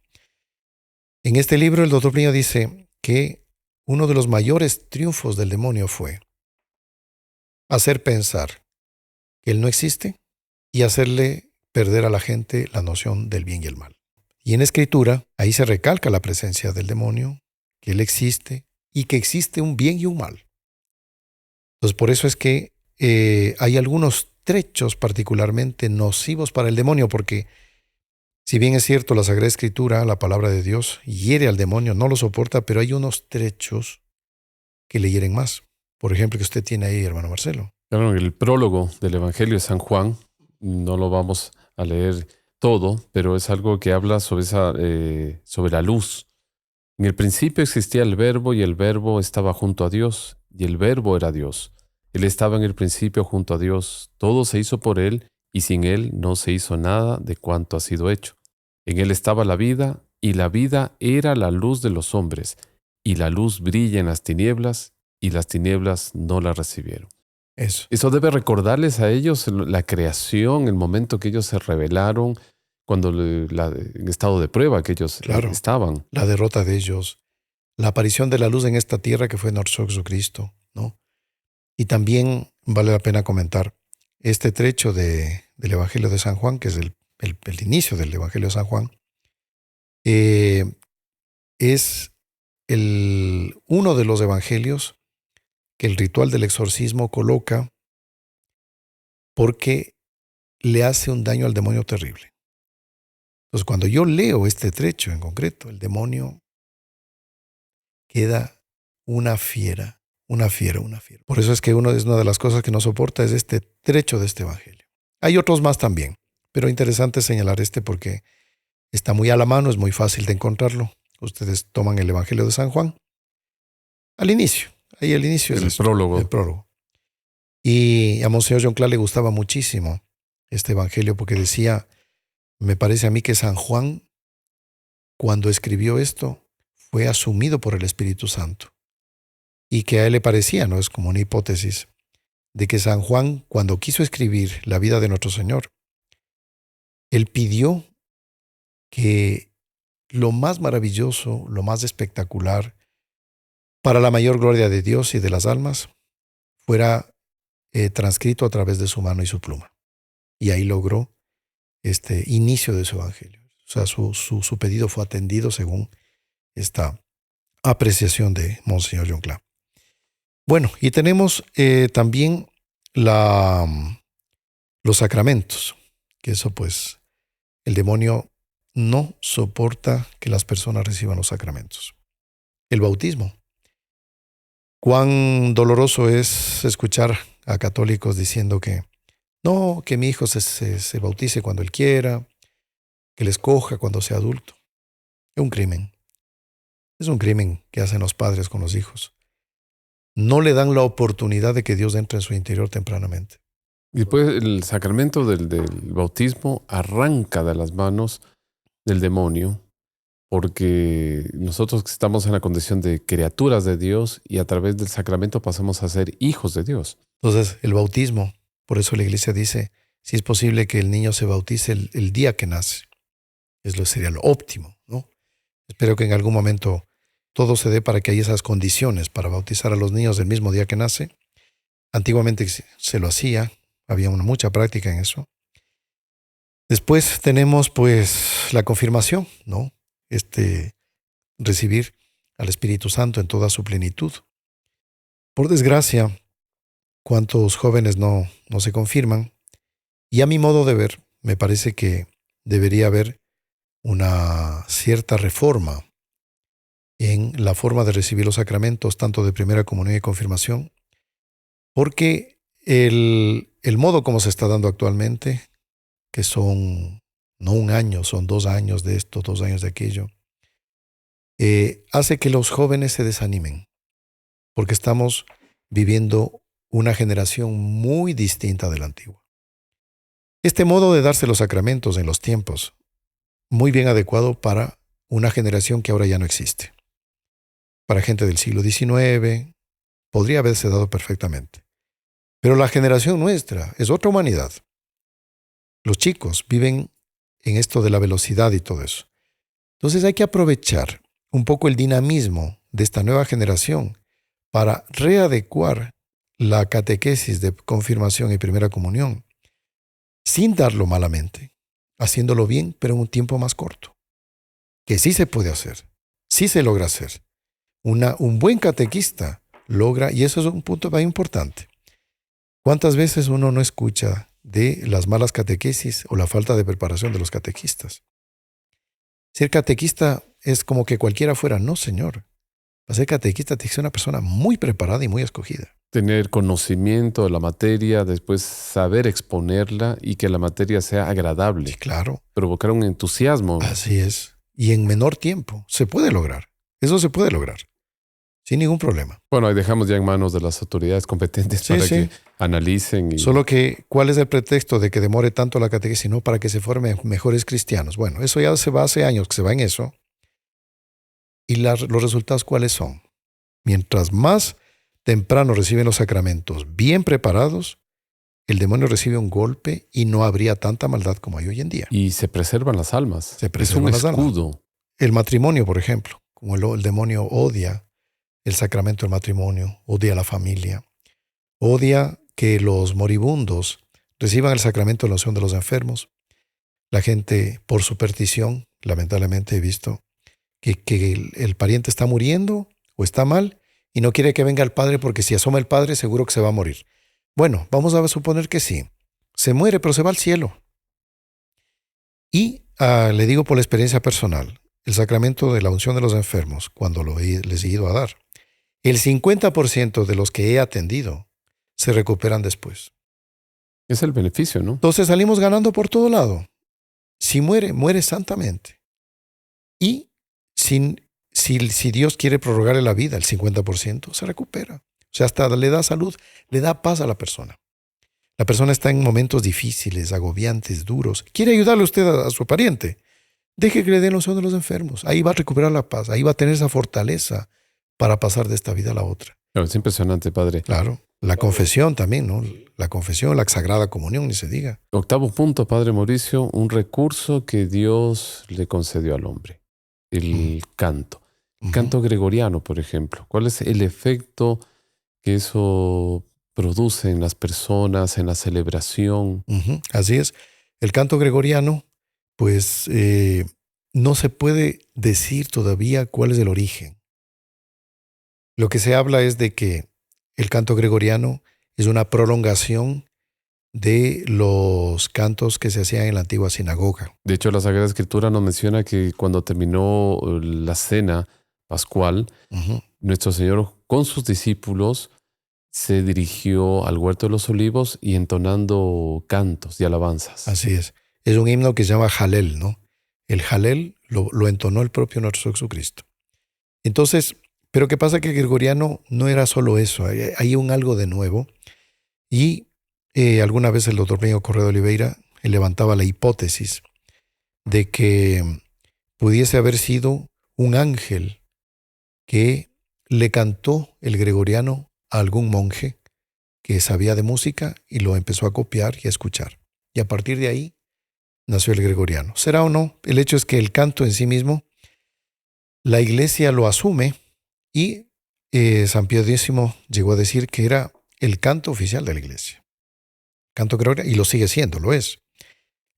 En este libro el doctor Plinio dice que uno de los mayores triunfos del demonio fue hacer pensar que él no existe y hacerle perder a la gente la noción del bien y el mal. Y en Escritura, ahí se recalca la presencia del demonio, que él existe y que existe un bien y un mal. Entonces, por eso es que hay algunos trechos particularmente nocivos para el demonio, porque si bien es cierto la Sagrada Escritura, la palabra de Dios, hiere al demonio, no lo soporta, pero hay unos trechos que le hieren más. Por ejemplo, que usted tiene ahí, hermano Marcelo. Claro, en el prólogo del Evangelio de San Juan, no lo vamos a leer todo, pero es algo que habla sobre, sobre la luz. En el principio existía el Verbo y el Verbo estaba junto a Dios y el Verbo era Dios. Él estaba en el principio junto a Dios. Todo se hizo por Él y sin Él no se hizo nada de cuanto ha sido hecho. En Él estaba la vida y la vida era la luz de los hombres y la luz brilla en las tinieblas y las tinieblas no la recibieron. Eso. Eso debe recordarles a ellos la creación, el momento que ellos se rebelaron, cuando en estado de prueba que ellos Claro. estaban. La derrota de ellos, la aparición de la luz en esta tierra que fue nuestro Jesucristo, ¿no? Y también vale la pena comentar este trecho del Evangelio de San Juan, que es el inicio del Evangelio de San Juan, es uno de los evangelios que el ritual del exorcismo coloca porque le hace un daño al demonio terrible. Entonces, cuando yo leo este trecho en concreto, el demonio queda una fiera, una fiera, una fiera. Por eso es que una de las cosas que no soporta es este trecho de este evangelio. Hay otros más también, pero interesante señalar este porque está muy a la mano, es muy fácil de encontrarlo. Ustedes toman el Evangelio de San Juan al inicio. Ahí el inicio es El prólogo. el prólogo. Y a Monseñor John Clark le gustaba muchísimo este evangelio porque decía, me parece a mí que San Juan, cuando escribió esto, fue asumido por el Espíritu Santo. Y que a él le parecía, no es como una hipótesis, de que San Juan, cuando quiso escribir la vida de nuestro Señor, él pidió que lo más maravilloso, lo más espectacular, para la mayor gloria de Dios y de las almas, fuera transcrito a través de su mano y su pluma. Y ahí logró este inicio de su evangelio. O sea, su pedido fue atendido según esta apreciación de Monseñor John Clark. Bueno, y tenemos también los sacramentos, que eso pues el demonio no soporta que las personas reciban los sacramentos. El bautismo. Cuán doloroso es escuchar a católicos diciendo que no, que mi hijo se bautice cuando él quiera, que le escoja cuando sea adulto. Es un crimen. Es un crimen que hacen los padres con los hijos. No le dan la oportunidad de que Dios entre en su interior tempranamente. Y después el sacramento del bautismo arranca de las manos del demonio, porque nosotros estamos en la condición de criaturas de Dios y a través del sacramento pasamos a ser hijos de Dios. Entonces, el bautismo, por eso la iglesia dice, si es posible que el niño se bautice el día que nace. Eso sería lo óptimo, ¿no? Espero que en algún momento todo se dé para que haya esas condiciones para bautizar a los niños el mismo día que nace. Antiguamente se lo hacía, había mucha práctica en eso. Después tenemos pues la confirmación, ¿no? Recibir al Espíritu Santo en toda su plenitud. Por desgracia, cuántos jóvenes no se confirman, y a mi modo de ver, me parece que debería haber una cierta reforma en la forma de recibir los sacramentos, tanto de primera comunión y confirmación, porque el modo como se está dando actualmente, que son no un año, son 2 años de esto, 2 años de aquello, hace que los jóvenes se desanimen, porque estamos viviendo una generación muy distinta de la antigua. Este modo de darse los sacramentos en los tiempos, muy bien adecuado para una generación que ahora ya no existe. Para gente del siglo XIX, podría haberse dado perfectamente. Pero la generación nuestra es otra humanidad. Los chicos viven en esto de la velocidad y todo eso. Entonces hay que aprovechar un poco el dinamismo de esta nueva generación para readecuar la catequesis de confirmación y primera comunión, sin darlo malamente, haciéndolo bien, pero en un tiempo más corto. Que sí se puede hacer, sí se logra hacer. Un buen catequista logra, y eso es un punto muy importante. ¿Cuántas veces uno no escucha de las malas catequesis o la falta de preparación de los catequistas? Ser catequista es como que cualquiera fuera. No, señor. Para ser catequista tiene que ser una persona muy preparada y muy escogida. Tener conocimiento de la materia, después saber exponerla y que la materia sea agradable. Sí, claro. Provocar un entusiasmo. Así es. Y en menor tiempo. Se puede lograr. Eso se puede lograr. Sin ningún problema. Bueno, ahí dejamos ya en manos de las autoridades competentes para que analicen. Solo que, ¿cuál es el pretexto de que demore tanto la catequesis? No, para que se formen mejores cristianos. Bueno, eso ya se va hace años que se va en eso. ¿Y los resultados cuáles son? Mientras más temprano reciben los sacramentos bien preparados, el demonio recibe un golpe y no habría tanta maldad como hay hoy en día. Y se preservan las almas. Se preservan es un escudo. El matrimonio, por ejemplo. como el demonio odia el sacramento del matrimonio, odia la familia, odia que los moribundos reciban el sacramento de la unción de los enfermos. La gente, por superstición, lamentablemente he visto que el pariente está muriendo o está mal y no quiere que venga el padre porque si asoma el padre seguro que se va a morir. Bueno, vamos a suponer que sí. Se muere, pero se va al cielo. Y le digo por la experiencia personal, el sacramento de la unción de los enfermos, cuando les he ido a dar, el 50% de los que he atendido se recuperan después. Es el beneficio, ¿no? Entonces salimos ganando por todo lado. Si muere, muere santamente. Y si Dios quiere prorrogarle la vida, el 50% se recupera. O sea, hasta le da salud, le da paz a la persona. La persona está en momentos difíciles, agobiantes, duros. Quiere ayudarle usted a su pariente. Deje que le den la unción de los enfermos. Ahí va a recuperar la paz. Ahí va a tener esa fortaleza para pasar de esta vida a la otra. Claro, es impresionante, padre. Claro. La confesión también, ¿no? La confesión, la Sagrada Comunión, ni se diga. Octavo punto, padre Mauricio, un recurso que Dios le concedió al hombre. El canto. El canto gregoriano, por ejemplo. ¿Cuál es el efecto que eso produce en las personas, en la celebración? Así es. El canto gregoriano, pues no se puede decir todavía cuál es el origen. Lo que se habla es de que el canto gregoriano es una prolongación de los cantos que se hacían en la antigua sinagoga. De hecho, la Sagrada Escritura nos menciona que cuando terminó la cena pascual, nuestro Señor con sus discípulos se dirigió al huerto de los olivos y entonando cantos y alabanzas. Así es. Es un himno que se llama Jalel, ¿no? El Jalel lo entonó el propio nuestro Jesucristo. Entonces, pero ¿qué pasa? Que el gregoriano no era solo eso. Hay un algo de nuevo. Y alguna vez el doctor Benio Correa de Oliveira levantaba la hipótesis de que pudiese haber sido un ángel que le cantó el gregoriano a algún monje que sabía de música y lo empezó a copiar y a escuchar. Y a partir de ahí nació el gregoriano. ¿Será o no? El hecho es que el canto en sí mismo, la iglesia lo asume y San Pío X llegó a decir que era el canto oficial de la iglesia. Canto gregoriano, y lo sigue siendo, lo es.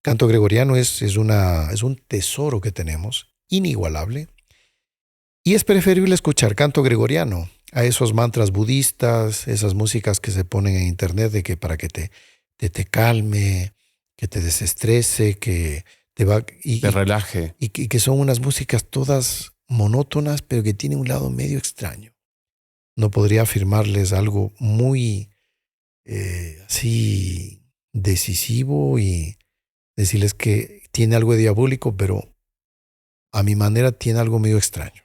Canto gregoriano es un tesoro que tenemos, inigualable, y es preferible escuchar canto gregoriano a esos mantras budistas, esas músicas que se ponen en internet de que para que te calme, que te desestrese, que te relaje. Y que son unas músicas todas monótonas, pero que tienen un lado medio extraño. No podría afirmarles algo muy así decisivo y decirles que tiene algo de diabólico, pero a mi manera tiene algo medio extraño.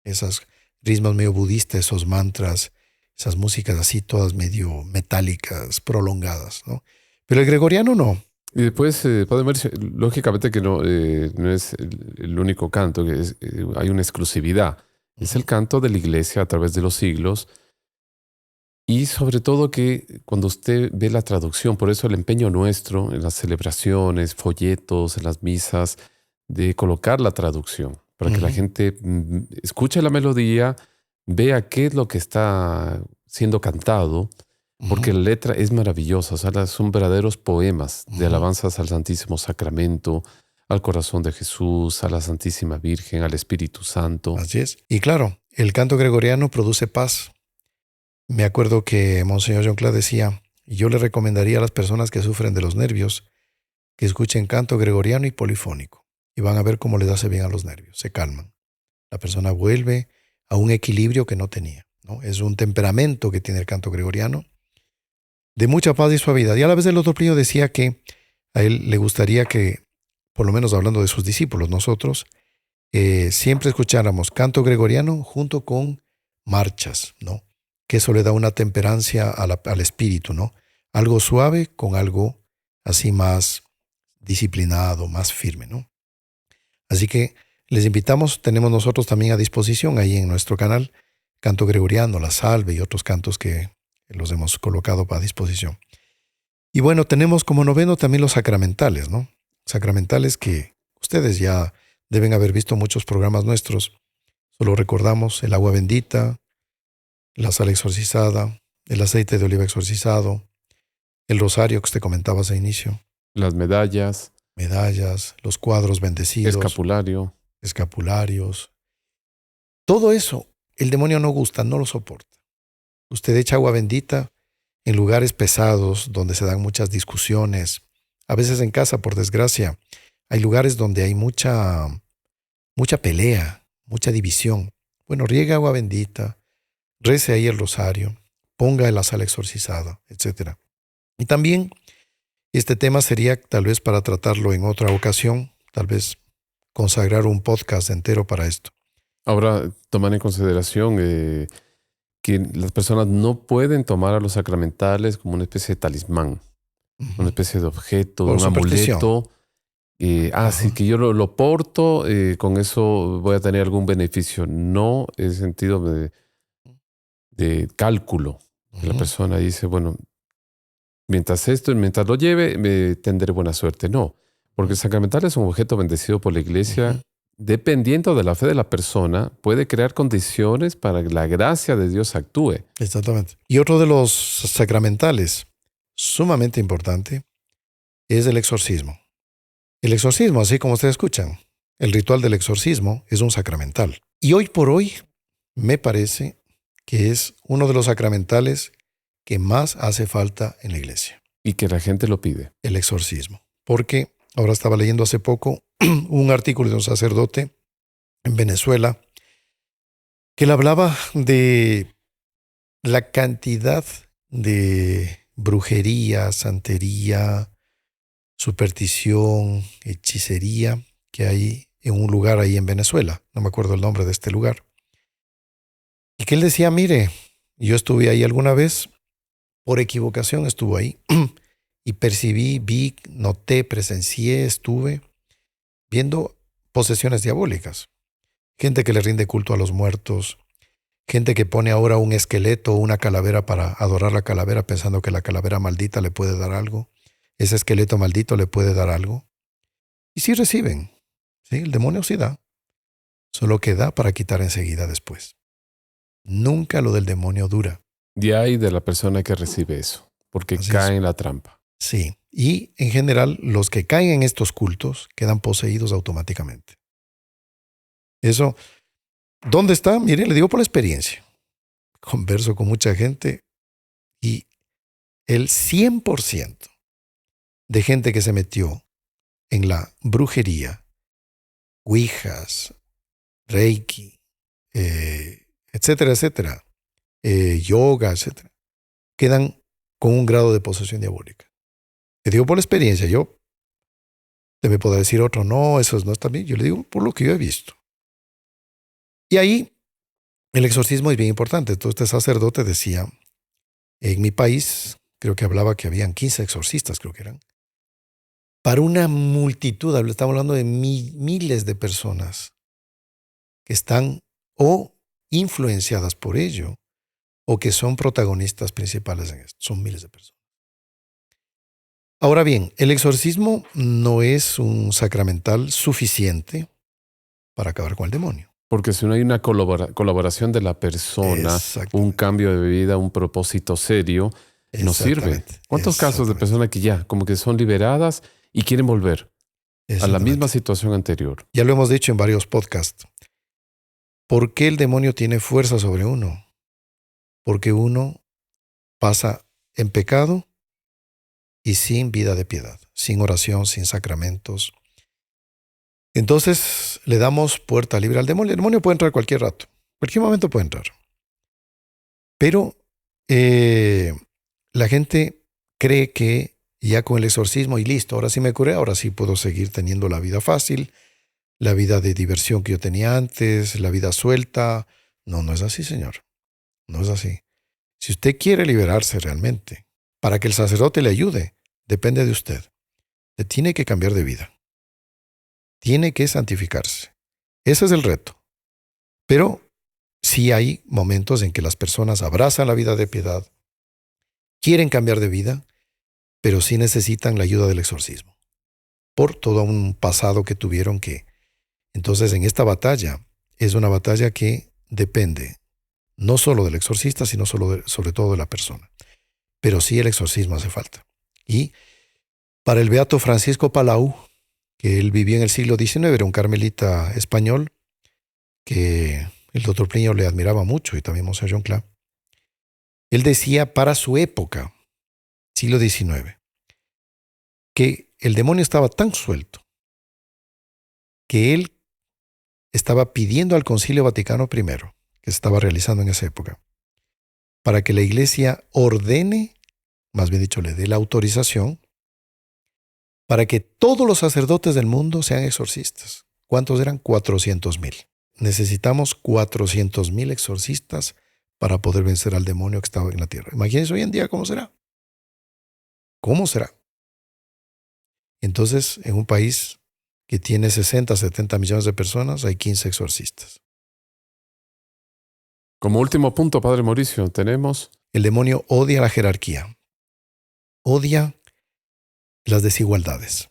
Esas ritmos medio budistas, esos mantras, esas músicas así todas medio metálicas, prolongadas, ¿no? Pero el gregoriano no. Y después, padre Mauricio, lógicamente que no es el único canto, que hay una exclusividad. Es el canto de la iglesia a través de los siglos. Y sobre todo que cuando usted ve la traducción, por eso el empeño nuestro en las celebraciones, folletos, en las misas, de colocar la traducción, para que la gente escuche la melodía, vea qué es lo que está siendo cantado, porque la letra es maravillosa, o sea, son verdaderos poemas de alabanzas al Santísimo Sacramento, al corazón de Jesús, a la Santísima Virgen, al Espíritu Santo. Así es. Y claro, el canto gregoriano produce paz. Me acuerdo que Monseñor John Clare decía, y yo le recomendaría a las personas que sufren de los nervios que escuchen canto gregoriano y polifónico, y van a ver cómo les hace bien a los nervios, se calman. La persona vuelve a un equilibrio que no tenía, ¿no? Es un temperamento que tiene el canto gregoriano, de mucha paz y suavidad. Y a la vez el otro Pío decía que a él le gustaría que, por lo menos hablando de sus discípulos, nosotros siempre escucháramos canto gregoriano junto con marchas, ¿no? Que eso le da una temperancia al espíritu, ¿no? Algo suave con algo así más disciplinado, más firme, ¿no? Así que les invitamos, tenemos nosotros también a disposición ahí en nuestro canal, canto gregoriano, la salve y otros cantos que los hemos colocado a disposición. Y bueno, tenemos como noveno también los sacramentales, ¿no? Sacramentales que ustedes ya deben haber visto muchos programas nuestros, Solo recordamos el agua bendita, la sal exorcizada, el aceite de oliva exorcizado, el rosario que usted comentaba hace inicio, Las medallas, medallas, los cuadros bendecidos, escapulario. escapularios. Todo eso el demonio no gusta, no lo soporta. Usted echa agua bendita en lugares pesados donde se dan muchas discusiones. A veces en casa, por desgracia, hay lugares donde hay mucha pelea, mucha división. Bueno, riegue agua bendita, rece ahí el rosario, ponga la sal exorcizada, etc. Y también este tema sería tal vez para tratarlo en otra ocasión, tal vez consagrar un podcast entero para esto. Ahora, tomar en consideración que las personas no pueden tomar a los sacramentales como una especie de talismán, una especie de objeto, de Por un superstición. amuleto. Sí, que yo lo porto, con eso voy a tener algún beneficio. No en el sentido de cálculo. Que la Ujú. persona dice, bueno, mientras lo lleve, me tendré buena suerte. No, porque el sacramental es un objeto bendecido por la iglesia. Ujú. Dependiendo de la fe de la persona, puede crear condiciones para que la gracia de Dios actúe. Exactamente. Y otro de los sacramentales, sumamente importante, es el exorcismo. El exorcismo, así como ustedes escuchan, el ritual del exorcismo es un sacramental. Y hoy por hoy, me parece que es uno de los sacramentales que más hace falta en la iglesia, Y que la gente lo pide. el exorcismo. Porque ahora estaba leyendo hace poco un artículo de un sacerdote en Venezuela que le hablaba de la cantidad de brujería, santería, superstición, hechicería que hay en un lugar ahí en Venezuela. No me acuerdo el nombre de este lugar. Y que él decía, mire, yo estuve ahí alguna vez, por equivocación estuve ahí, y percibí, vi, noté, presencié, estuve viendo posesiones diabólicas. Gente que le rinde culto a los muertos, gente que pone ahora un esqueleto o una calavera para adorar la calavera pensando que la calavera maldita le puede dar algo. Ese esqueleto maldito le puede dar algo. Y sí reciben. Sí, el demonio sí da. Solo que da para quitar enseguida después. Nunca lo del demonio dura. De ahí de la persona que recibe eso, porque Así es. cae en la trampa. Sí. Y en general, los que caen en estos cultos quedan poseídos automáticamente. Eso, ¿dónde está? Mire, le digo por la experiencia. Converso con mucha gente y el 100% de gente que se metió en la brujería, ouijas, reiki, etcétera, etcétera, yoga, etcétera, quedan con un grado de posesión diabólica. Te digo por la experiencia, yo te me podrá decir otro, no, eso no está bien. Yo le digo por lo que yo he visto. Y ahí el exorcismo es bien importante. Entonces este sacerdote decía, en mi país, creo que hablaba que habían 15 exorcistas, creo que eran, para una multitud, estamos hablando de miles de personas que están o influenciadas por ello o que son protagonistas principales en esto. Son miles de personas. Ahora bien, el exorcismo no es un sacramental suficiente para acabar con el demonio. Porque si no hay una colaboración de la persona, un Exactamente. cambio de vida, un propósito serio, no sirve. Exactamente. ¿Cuántos casos de Exactamente. personas que ya como que son liberadas y quieren volver a la misma Exactamente. situación anterior? Ya lo hemos dicho en varios podcasts. ¿Por qué el demonio tiene fuerza sobre uno? Porque uno pasa en pecado y sin vida de piedad, sin oración, sin sacramentos. Entonces le damos puerta libre al demonio. El demonio puede entrar cualquier rato, cualquier momento puede entrar. Pero la gente cree que ya con el exorcismo y listo, ahora sí me curé, ahora sí puedo seguir teniendo la vida fácil, la vida de diversión que yo tenía antes, la vida suelta. No, no es así, señor. No es así. Si usted quiere liberarse realmente, para que el sacerdote le ayude, depende de usted. Usted tiene que cambiar de vida. Tiene que santificarse. Ese es el reto. Pero sí hay momentos en que las personas abrazan la vida de piedad, quieren cambiar de vida, pero sí necesitan la ayuda del exorcismo. Por todo un pasado que tuvieron que. Entonces, en esta batalla, es una batalla que depende no solo del exorcista, sino sobre todo de la persona. Pero sí el exorcismo hace falta. Y para el beato Francisco Palau, que él vivía en el siglo XIX, era un carmelita español que el doctor Plinio le admiraba mucho y también Monseñor John Clark. Él decía para su época, siglo XIX, que el demonio estaba tan suelto que él estaba pidiendo al Concilio Vaticano I, que se estaba realizando en esa época, para que la Iglesia ordene, más bien dicho, le dé la autorización, para que todos los sacerdotes del mundo sean exorcistas. ¿Cuántos eran? 400,000. Necesitamos 400,000 exorcistas para poder vencer al demonio que estaba en la tierra. Imagínense hoy en día cómo será. ¿Cómo será? Entonces, en un país que tiene 60, 70 millones de personas, hay 15 exorcistas. Como último punto, Padre Mauricio, tenemos... El demonio odia la jerarquía, odia las desigualdades,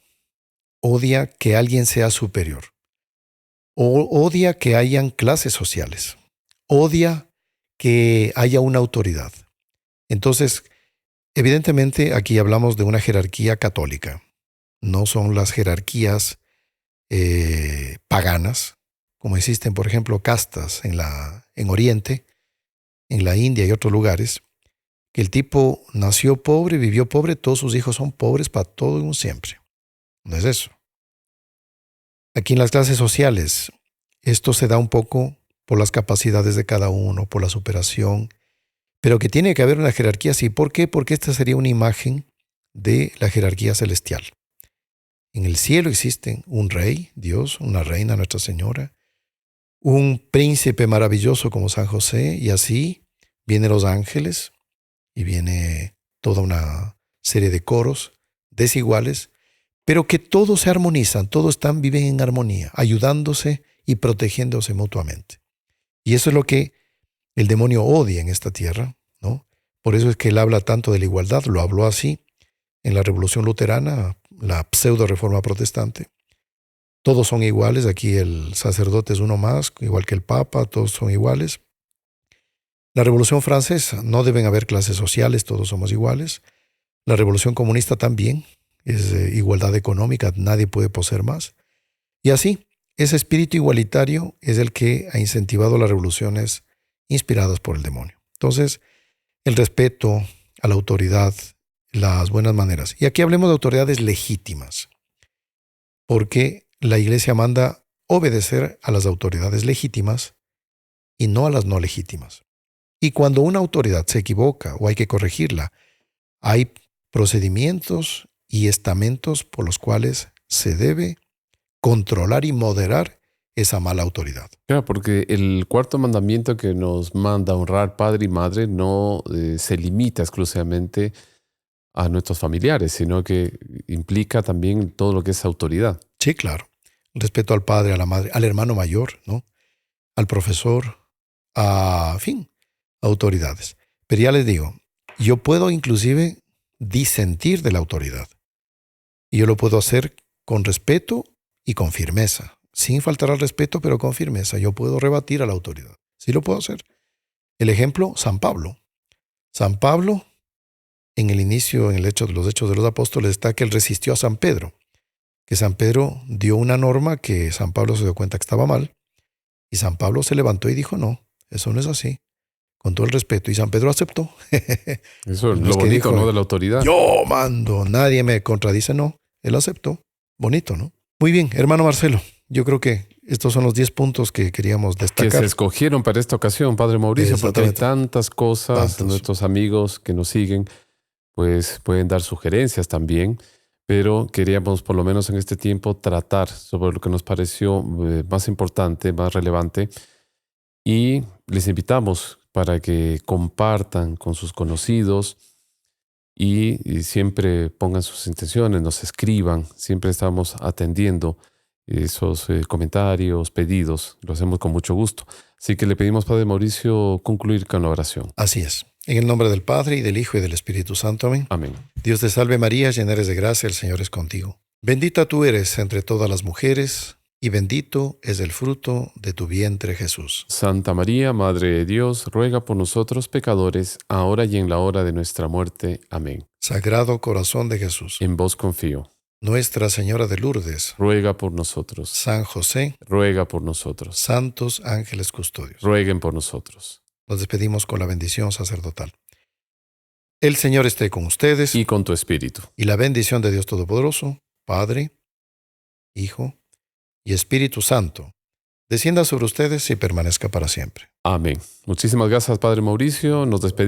odia que alguien sea superior, odia que hayan clases sociales, odia que haya una autoridad. Entonces, evidentemente aquí hablamos de una jerarquía católica, no son las jerarquías paganas, como existen, por ejemplo, castas en Oriente, en la India y otros lugares, que el tipo nació pobre, vivió pobre, todos sus hijos son pobres para todo y un siempre. No es eso. Aquí en las clases sociales, esto se da un poco por las capacidades de cada uno, por la superación, pero que tiene que haber una jerarquía, sí. ¿Por qué? Porque esta sería una imagen de la jerarquía celestial. En el cielo existen un rey, Dios, una reina, Nuestra Señora, un príncipe maravilloso como San José, y así vienen los ángeles, y viene toda una serie de coros desiguales, pero que todos se armonizan, todos viven en armonía, ayudándose y protegiéndose mutuamente. Y eso es lo que el demonio odia en esta tierra, ¿no? Por eso es que él habla tanto de la igualdad, lo habló así en la Revolución Luterana, la pseudo-reforma protestante. Todos son iguales, aquí el sacerdote es uno más, igual que el Papa, todos son iguales. La Revolución Francesa, no deben haber clases sociales, todos somos iguales. La Revolución Comunista también, es igualdad económica, nadie puede poseer más. Y así, ese espíritu igualitario es el que ha incentivado las revoluciones inspiradas por el demonio. Entonces, el respeto a la autoridad, las buenas maneras. Y aquí hablemos de autoridades legítimas, porque la Iglesia manda obedecer a las autoridades legítimas y no a las no legítimas. Y cuando una autoridad se equivoca o hay que corregirla, hay procedimientos y estamentos por los cuales se debe controlar y moderar esa mala autoridad. Claro, porque el cuarto mandamiento que nos manda a honrar padre y madre no se limita exclusivamente a nuestros familiares, sino que implica también todo lo que es autoridad. Sí, claro. Respeto al padre, a la madre, al hermano mayor, ¿no? Al profesor, en fin, autoridades. Pero ya les digo, yo puedo inclusive disentir de la autoridad. Y yo lo puedo hacer con respeto y con firmeza. Sin faltar al respeto, pero con firmeza. Yo puedo rebatir a la autoridad. Sí lo puedo hacer. El ejemplo, San Pablo. San Pablo, en el inicio, en los Hechos de los Apóstoles, está que él resistió a San Pedro. Que San Pedro dio una norma que San Pablo se dio cuenta que estaba mal. Y San Pablo se levantó y dijo, no, eso no es así. Con todo el respeto. Y San Pedro aceptó. Eso es No lo es que bonito, dijo, ¿no? De la autoridad. yo mando, nadie me contradice, no. Él aceptó. Bonito, ¿no? Muy bien, hermano Marcelo. Yo creo que estos son los 10 puntos que queríamos Que destacar. se escogieron para esta ocasión, Padre Mauricio, porque hay Exactamente. tantas cosas. Tantos. Nuestros amigos que nos siguen, pues pueden dar sugerencias también, pero queríamos por lo menos en este tiempo tratar sobre lo que nos pareció más importante, más relevante, y les invitamos para que compartan con sus conocidos y siempre pongan sus intenciones, nos escriban, siempre estamos atendiendo esos comentarios, pedidos, lo hacemos con mucho gusto. Así que le pedimos, Padre Mauricio, concluir con la oración. Así es. En el nombre del Padre, y del Hijo, y del Espíritu Santo. Amén. Amén. Dios te salve María, llena eres de gracia, el Señor es contigo. Bendita tú eres entre todas las mujeres, y bendito es el fruto de tu vientre, Jesús. Santa María, Madre de Dios, ruega por nosotros pecadores, ahora y en la hora de nuestra muerte. Amén. Sagrado corazón de Jesús, En vos confío. Nuestra Señora de Lourdes, Ruega por nosotros. San José, Ruega por nosotros. santos ángeles custodios. Rueguen por nosotros. Nos despedimos con la bendición sacerdotal. El Señor esté con ustedes Y con tu espíritu. y la bendición de Dios Todopoderoso, Padre, Hijo y Espíritu Santo, descienda sobre ustedes y permanezca para siempre. Amén. Muchísimas gracias, Padre Mauricio. Nos despedimos.